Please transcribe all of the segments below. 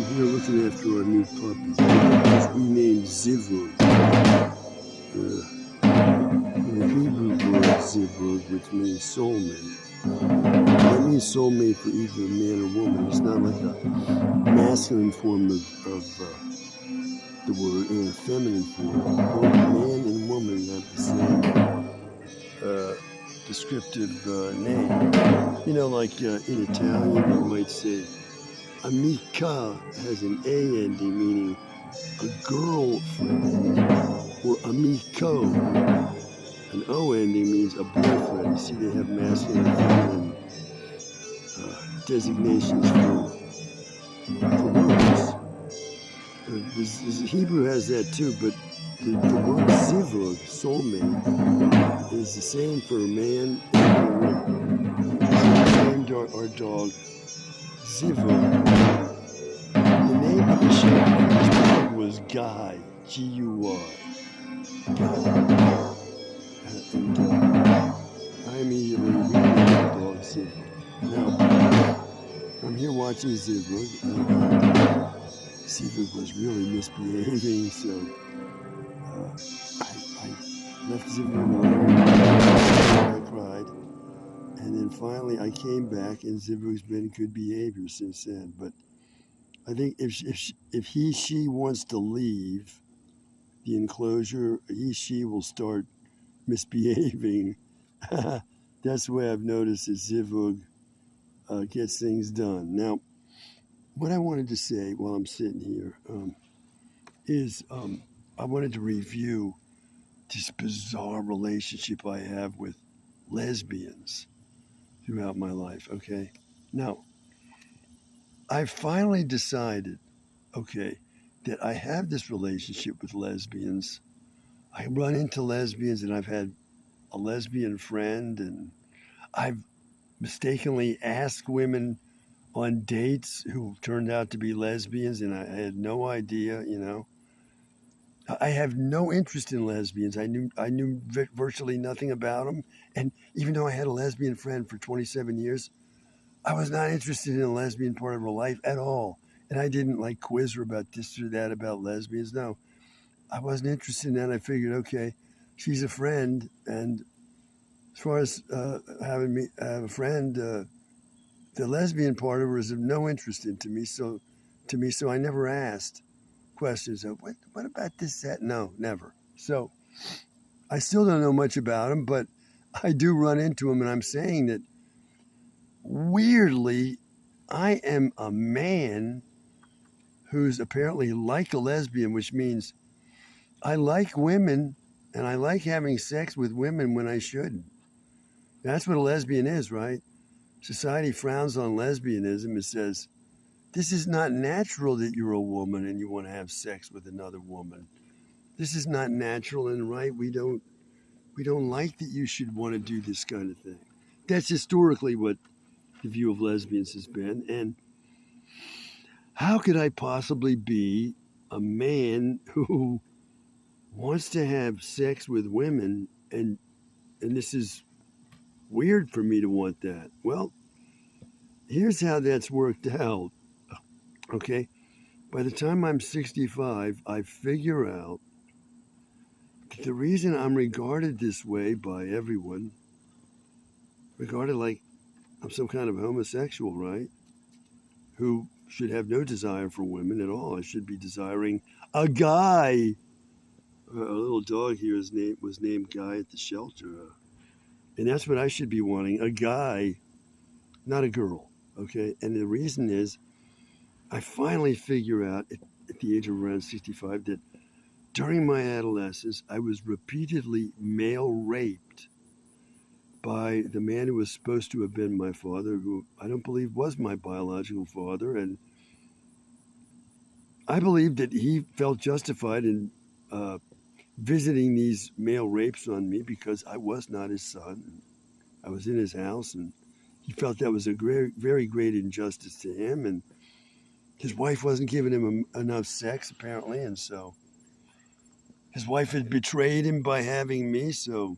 here looking after our new puppy, which we named Zivug. The Hebrew word Zivug, which means soulmate. That means soulmate for either a man or woman. It's not like a masculine form of the word and a feminine form. Both man and woman have the same descriptive name. You know, like in Italian, you might say amica has an A ending, meaning a girlfriend, or amico. An O ending means a boyfriend. You see, they have masculine and feminine designations for words. Hebrew has that too, but the word zivug, soulmate, is the same for a man and for a woman. So we named our dog Zivug. The name of the shepherd's dog was Guy, G-U-Y. Guy. And I immediately renamed the dog Zivug. Now, I'm here watching Zivug. Zivug was really misbehaving, so I left Zivug alone. I cried. And then finally I came back, and Zivug's been good behavior since then. But I think if she wants to leave the enclosure, she will start misbehaving. That's the way I've noticed that Zivug gets things done. Now, what I wanted to say while I'm sitting here is I wanted to review this bizarre relationship I have with lesbians throughout my life, okay? Now, I finally decided, okay, that I have this relationship with lesbians. I run into lesbians, and I've had a lesbian friend, and I've mistakenly asked women on dates who turned out to be lesbians, and I had no idea, you know. I have no interest in lesbians. I knew virtually nothing about them, and even though I had a lesbian friend for 27 years, I was not interested in the lesbian part of her life at all. And I didn't like quiz her about this or that about lesbians. No, I wasn't interested in that. I figured, okay, she's a friend, and as far as having me have a friend, the lesbian part of her is of no interest to me. So I never asked questions of what about this, that? No, never. So I still don't know much about them, but I do run into them, and I'm saying that weirdly, I am a man who's apparently like a lesbian, which means I like women and I like having sex with women when I shouldn't. That's what a lesbian is, right? Society frowns on lesbianism. It says, this is not natural that you're a woman and you want to have sex with another woman. This is not natural and right. We don't like that you should want to do this kind of thing. That's historically what the view of lesbians has been. And how could I possibly be a man who wants to have sex with women, and this is weird for me to want that? Well, here's how that's worked out. Okay, by the time I'm 65, I figure out that the reason I'm regarded this way by everyone, regarded like I'm some kind of homosexual, right? Who should have no desire for women at all. I should be desiring a guy. A little dog here was named Guy at the shelter. And that's what I should be wanting, a guy, not a girl, okay? And the reason is I finally figure out at the age of around 65 that during my adolescence, I was repeatedly male raped by the man who was supposed to have been my father, who I don't believe was my biological father. And I believe that he felt justified in visiting these male rapes on me because I was not his son. I was in his house, and he felt that was a very great injustice to him. And his wife wasn't giving him enough sex, apparently, and so his wife had betrayed him by having me, so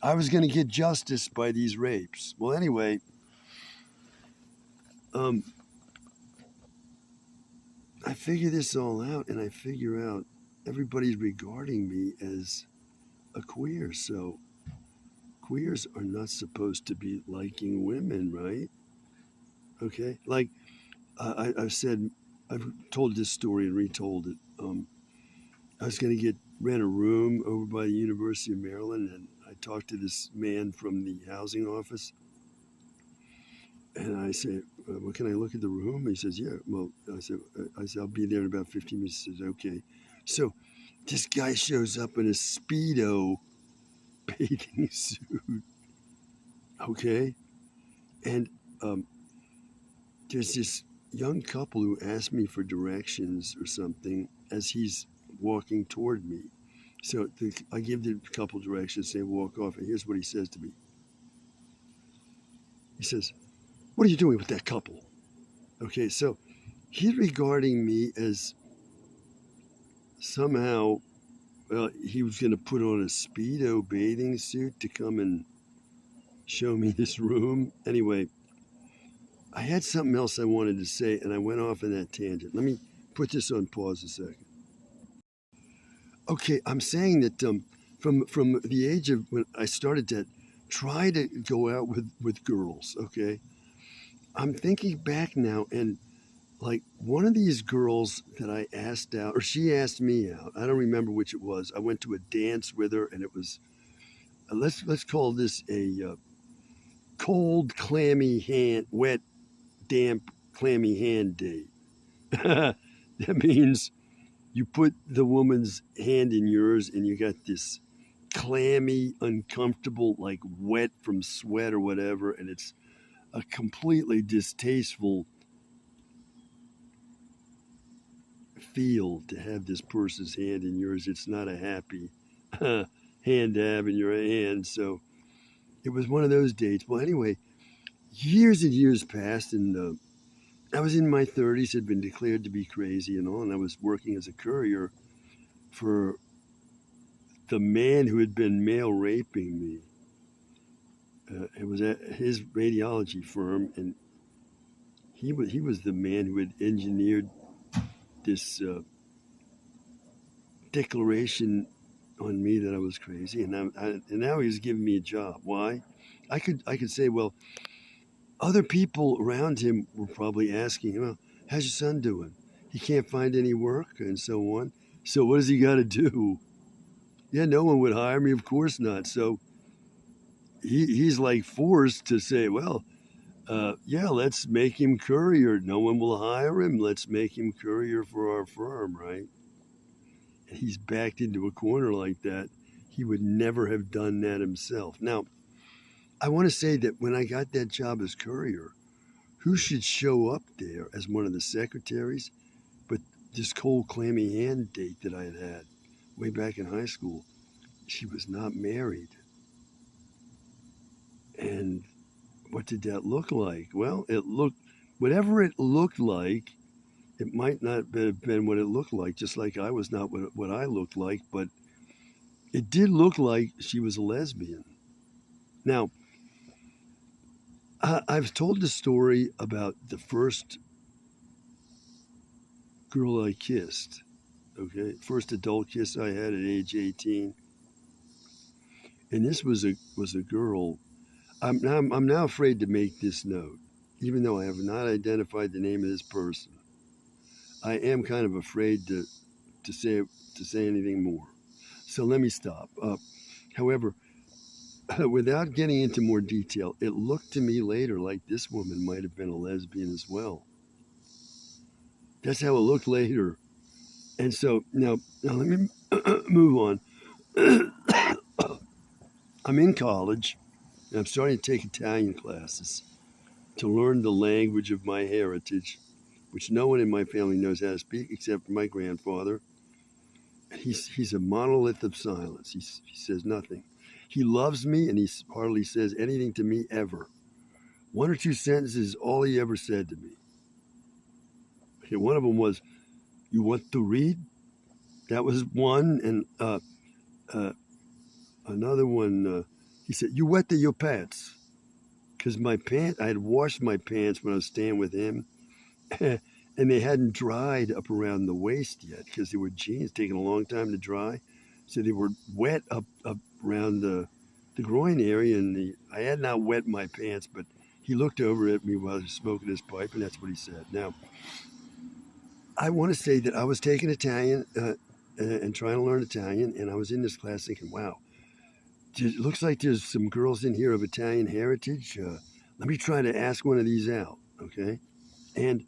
I was going to get justice by these rapes. Well, anyway, figure this all out, and I figure out everybody's regarding me as a queer. So queers are not supposed to be liking women, right? Okay, like I've said, I've told this story and retold it. I was going to rent a room over by the University of Maryland, and I talked to this man from the housing office, and I said, "Well, can I look at the room?" He says, "Yeah." Well, I said, "I'll be there in about 15 minutes." He says, "Okay." So this guy shows up in a Speedo bathing suit, okay, and um, there's this young couple who asked me for directions or something as he's walking toward me. So I give the couple directions, they walk off, and here's what he says to me. He says, "What are you doing with that couple?" Okay, so he's regarding me as somehow, well, he was going to put on a Speedo bathing suit to come and show me this room. Anyway, I had something else I wanted to say, and I went off in that tangent. Let me put this on pause a second. Okay, I'm saying that from the age of when I started to try to go out with girls, okay, I'm thinking back now, and like one of these girls that I asked out, or she asked me out. I don't remember which it was. I went to a dance with her, and it was let's call this a cold, clammy hand, wet, damp, clammy hand date. That means you put the woman's hand in yours, and you got this clammy, uncomfortable, like wet from sweat or whatever, and it's a completely distasteful feel to have this person's hand in yours. It's not a happy hand to have in your hand. So it was one of those dates. Well, anyway, years and years passed, and I was in my 30s, had been declared to be crazy and all, and I was working as a courier for the man who had been male raping me. It was at his radiology firm, and he was the man who had engineered this declaration on me that I was crazy, and now he was giving me a job. Why? I could say, well, other people around him were probably asking him, well, "How's your son doing? He can't find any work," and so on. So what does he got to do? Yeah, no one would hire me, of course not. So he's like forced to say, well, yeah, let's make him courier. No one will hire him. Let's make him courier for our firm, right? And he's backed into a corner like that. He would never have done that himself. Now, I want to say that when I got that job as courier, who should show up there as one of the secretaries but this cold, clammy hand date that I had way back in high school. She was not married. And what did that look like? Well, whatever it looked like, it might not have been what it looked like, just like I was not what I looked like, but it did look like she was a lesbian. Now, I've told the story about the first girl I kissed, okay? First adult kiss I had at age 18. And this was a girl. I'm now afraid to make this note, even though I have not identified the name of this person. I am kind of afraid to say anything more. So let me stop. However, without getting into more detail, it looked to me later like this woman might have been a lesbian as well. That's how it looked later. And so now let me move on. I'm in college, and I'm starting to take Italian classes to learn the language of my heritage, which no one in my family knows how to speak except for my grandfather. He's a monolith of silence. He says nothing. He loves me, and he hardly says anything to me ever. One or two sentences is all he ever said to me. Okay, one of them was, "You want to read?" That was one, and another one, he said, "You wet your pants?" Because I had washed my pants when I was staying with him, and they hadn't dried up around the waist yet because they were jeans taking a long time to dry, so they were wet up around the groin area, and I had not wet my pants, but he looked over at me while he was smoking his pipe, and that's what he said. Now, I want to say that I was taking Italian and trying to learn Italian, and I was in this class thinking, wow, it looks like there's some girls in here of Italian heritage. Let me try to ask one of these out, okay? And,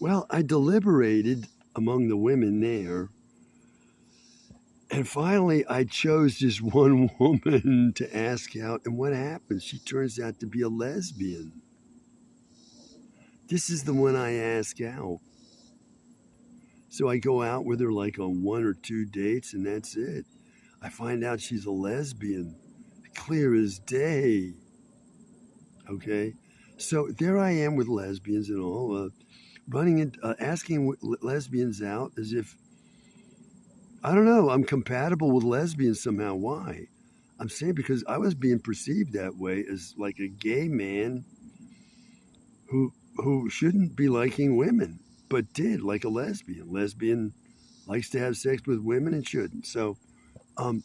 well, I deliberated among the women there, and finally I chose this one woman to ask out, and what happens? She turns out to be a lesbian. This is the one I ask out. So I go out with her like on one or two dates, and that's it. I find out she's a lesbian, clear as day. Okay, so there I am with lesbians and all, running and asking lesbians out as if, I don't know, I'm compatible with lesbians somehow. Why? I'm saying because I was being perceived that way as like a gay man who shouldn't be liking women, but did like a lesbian. Lesbian likes to have sex with women and shouldn't. So um,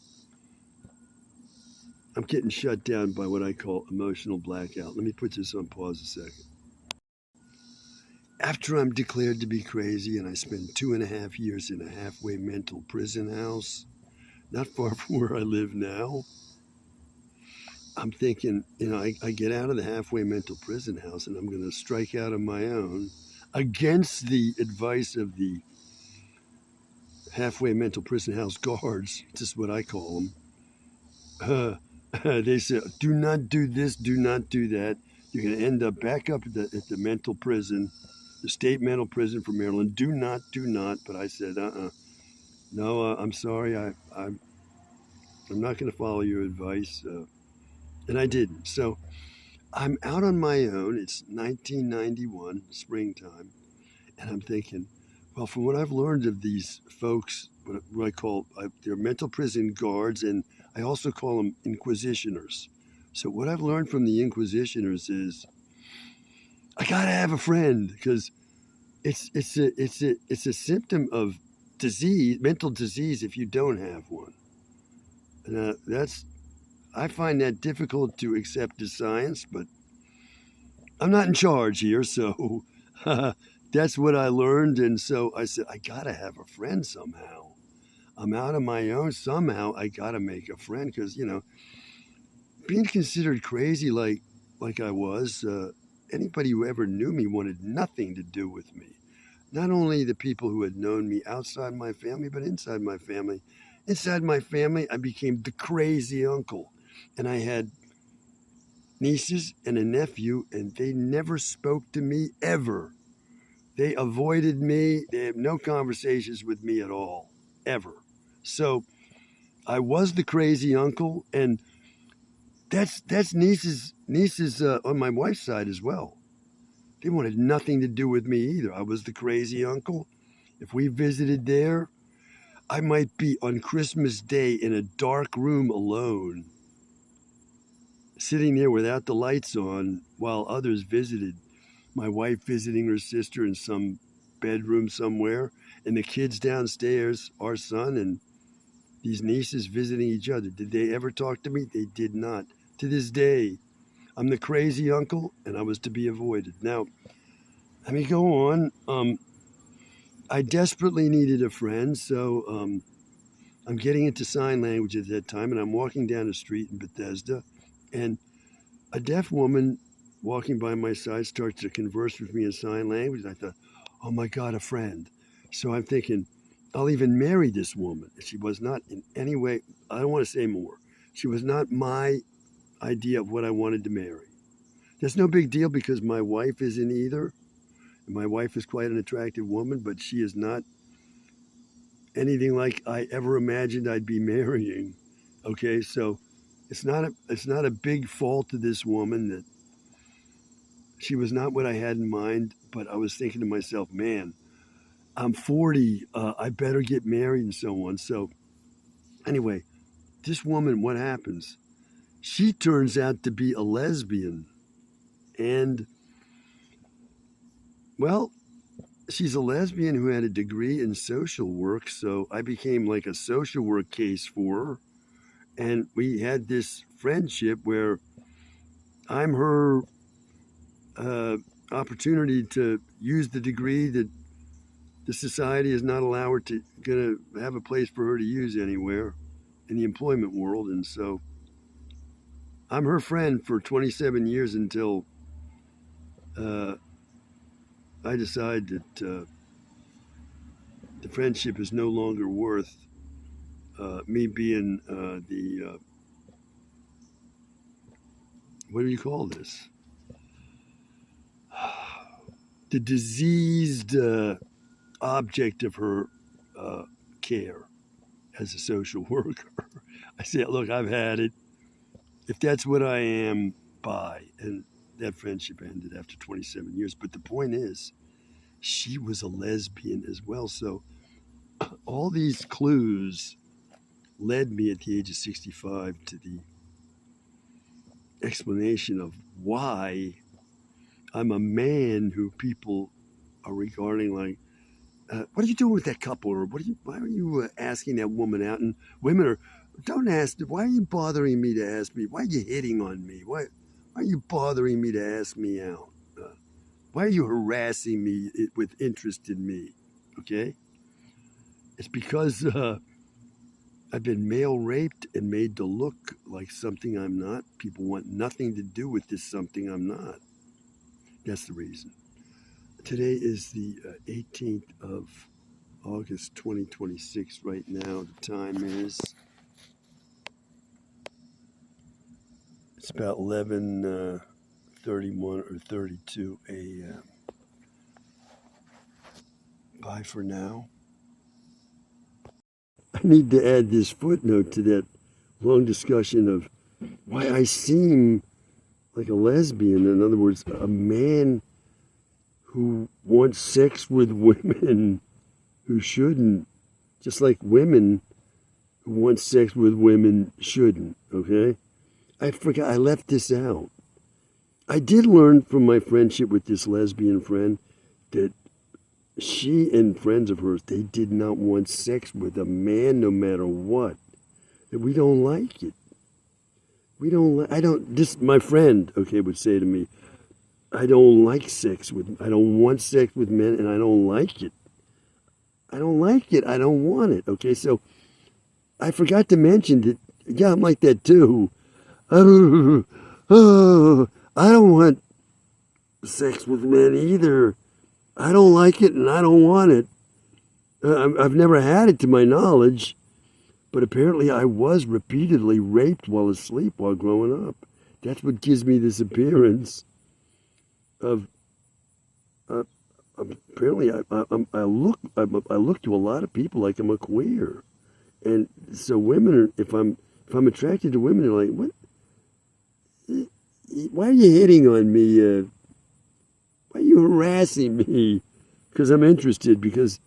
I'm getting shut down by what I call emotional blackout. Let me put this on pause a second. After I'm declared to be crazy and I spend 2.5 years in a halfway mental prison house, not far from where I live now, I'm thinking, I get out of the halfway mental prison house and I'm going to strike out on my own against the advice of the halfway mental prison house guards, just what I call them. They say, do not do this, do not do that. You're going to end up back up at the mental prison, the state mental prison for Maryland. Do not, do not. But I said, no, I'm sorry. I'm not going to follow your advice. And I didn't. So I'm out on my own. It's 1991, springtime. And I'm thinking, well, from what I've learned of these folks, what I call, they're mental prison guards, and I also call them inquisitioners. So what I've learned from the inquisitioners is I gotta have a friend because it's a symptom of disease, mental disease, if you don't have one. And I find that difficult to accept as science, but I'm not in charge here, so that's what I learned. And so I said, I gotta have a friend somehow. I'm out on my own. Somehow I gotta make a friend because being considered crazy like I was, anybody who ever knew me wanted nothing to do with me. Not only the people who had known me outside my family, but inside my family. Inside my family, I became the crazy uncle, and I had nieces and a nephew, and they never spoke to me ever. They avoided me. They had no conversations with me at all, ever. So I was the crazy uncle, and that's nieces on my wife's side as well. They wanted nothing to do with me either. I was the crazy uncle. If we visited there, I might be on Christmas Day in a dark room alone, sitting there without the lights on while others visited. My wife visiting her sister in some bedroom somewhere, and the kids downstairs, our son and these nieces visiting each other. Did they ever talk to me? They did not. To this day, I'm the crazy uncle, and I was to be avoided. Now, let me go on. I desperately needed a friend, so I'm getting into sign language at that time, and I'm walking down the street in Bethesda, and a deaf woman walking by my side starts to converse with me in sign language. I thought, oh my God, a friend. So I'm thinking, I'll even marry this woman. She was not in any way, I don't want to say more. She was not my idea of what I wanted to marry. That's no big deal because my wife isn't either. My wife is quite an attractive woman, but she is not anything like I ever imagined I'd be marrying. Okay, so it's not a big fault to this woman that she was not what I had in mind, but I was thinking to myself, man, I'm 40, I better get married and so on. So anyway, this woman, what happens? She turns out to be a lesbian. And, well, she's a lesbian who had a degree in social work, so I became like a social work case for her. And we had this friendship where I'm her uh, opportunity to use the degree that the society is not allowed her to gonna have a place for her to use anywhere in the employment world. And so I'm her friend for 27 years until uh, I decide that the friendship is no longer worth me being the what do you call this? The diseased object of her uh, care as a social worker. I said, look, I've had it. If that's what I am, bye. And that friendship ended after 27 years. But the point is, she was a lesbian as well. So all these clues led me at the age of 65 to the explanation of why I'm a man who people are regarding like, what are you doing with that couple? Or why are you asking that woman out? And women are, don't ask, why are you bothering me to ask me? Why are you hitting on me? Why are you bothering me to ask me out? Why are you harassing me with interest in me? Okay? It's because I've been male raped and made to look like something I'm not. People want nothing to do with this something I'm not. That's the reason. Today is the 18th of August 2026 right now. The time is, it's about 11:31 or 32 a.m. Bye for now. I need to add this footnote to that long discussion of why I seem like a lesbian. In other words, a man who wants sex with women who shouldn't, just like women who want sex with women shouldn't, okay? I forgot, I left this out. I did learn from my friendship with this lesbian friend that she and friends of hers, they did not want sex with a man no matter what. And we don't like it. This, my friend, okay, would say to me, I don't want sex with men and I don't like it. I don't like it. I don't want it. Okay, so I forgot to mention that, yeah, I'm like that too. Oh, I don't want sex with men either. I don't like it and I don't want it. I've never had it to my knowledge, but apparently I was repeatedly raped while asleep while growing up. That's what gives me this appearance of apparently I look to a lot of people like I'm a queer, and so women are, if I'm attracted to women, they're like, what? Why are you hitting on me? Why are you harassing me? Because I'm interested. Because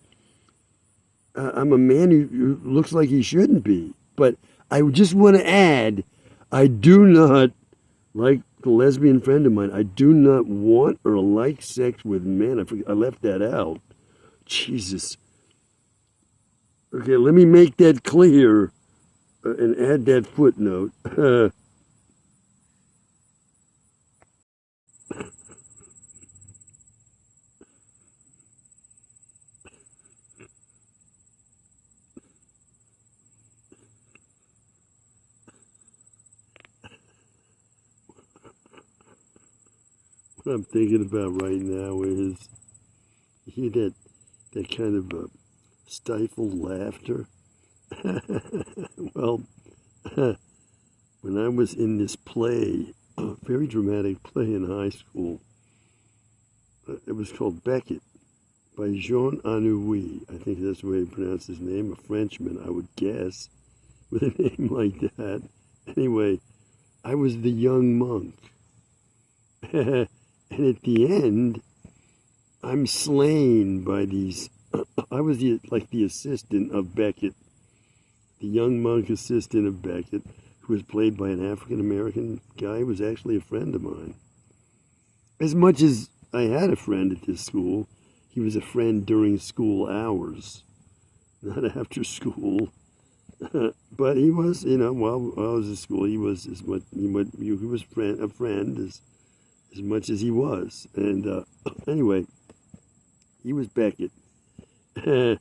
I'm a man who looks like he shouldn't be. But I just want to add, I do not, like the lesbian friend of mine, I do not want or like sex with men. I left that out. Jesus. Okay, let me make that clear and add that footnote. What I'm thinking about right now is, you hear that kind of stifled laughter? Well, when I was in this play, a very dramatic play in high school, it was called Beckett by Jean Anouilh. I think that's the way you pronounce his name, a Frenchman, I would guess, with a name like that. Anyway, I was the young monk. And at the end, I'm slain by these. I was like the assistant of Beckett, the young monk assistant of Beckett, who was played by an African American guy who was actually a friend of mine. As much as I had a friend at this school, he was a friend during school hours, not after school. But he was, while I was at school, he was as much he was a friend as much as he was. And anyway, he was Beckett, and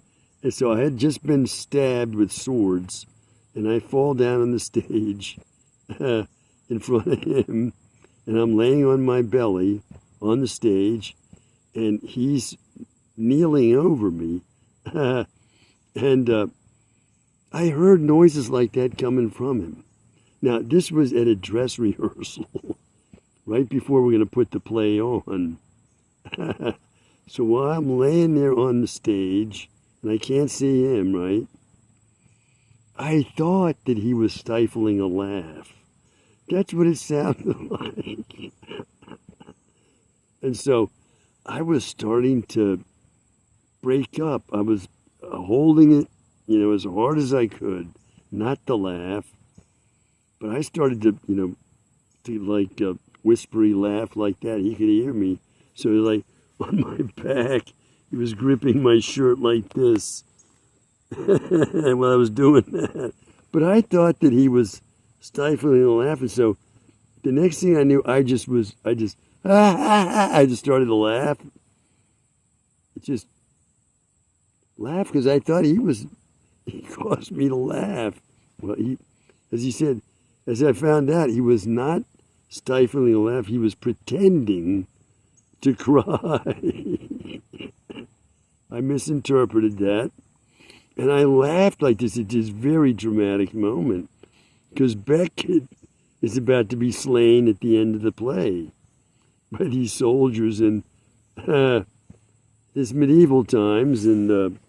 so I had just been stabbed with swords, and I fall down on the stage in front of him, and I'm laying on my belly on the stage, and he's kneeling over me, and I heard noises like that coming from him. Now, this was at a dress rehearsal, right before we're going to put the play on. So while I'm laying there on the stage, and I can't see him, right, I thought that he was stifling a laugh. That's what it sounded like. And so I was starting to break up. I was holding it, as hard as I could, not to laugh. But I started to whispery laugh like that. He could hear me. So like on my back, he was gripping my shirt like this while I was doing that. But I thought that he was stifling a laugh. And so the next thing I knew, I just started to laugh. It just laughed because I thought he caused me to laugh. Well, as I found out, he was not stifling a laugh. He was pretending to cry. I misinterpreted that. And I laughed like this at this very dramatic moment because Beckett is about to be slain at the end of the play by these soldiers in this medieval times, and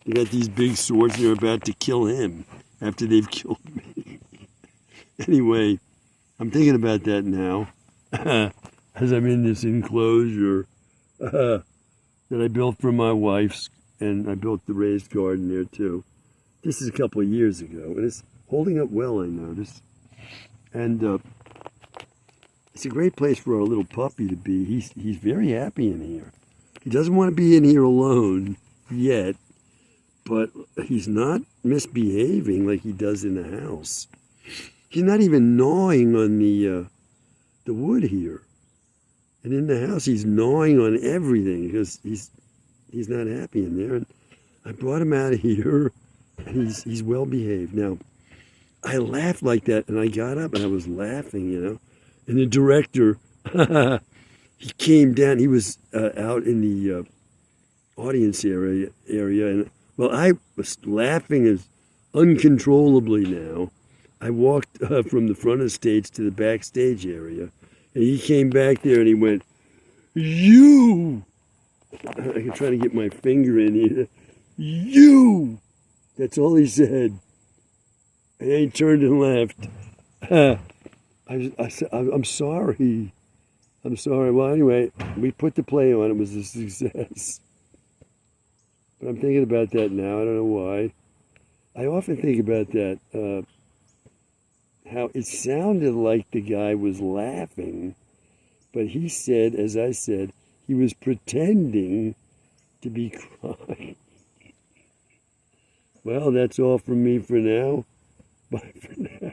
they got these big swords and they're about to kill him after they've killed me. Anyway, I'm thinking about that now as I'm in this enclosure that I built for my wife's, and I built the raised garden there too. This is a couple of years ago, and it's holding up well, I noticed. And it's a great place for our little puppy to be. He's very happy in here. He doesn't want to be in here alone yet, but he's not misbehaving like he does in the house. He's not even gnawing on the wood here. And in the house, he's gnawing on everything because he's not happy in there. And I brought him out of here, and he's well behaved. Now, I laughed like that, and I got up, and I was laughing, And the director, he came down. He was out in the audience area, and well, I was laughing as uncontrollably now. I walked from the front of the stage to the backstage area, and he came back there, and he went, "You!" I can try to get my finger in here. "You!" That's all he said. And he turned and left. I said, I'm sorry. I'm sorry. Well, anyway, we put the play on. It was a success. But I'm thinking about that now. I don't know why. I often think about that. How it sounded like the guy was laughing. But he said, as I said, he was pretending to be crying. Well, that's all from me for now. Bye for now.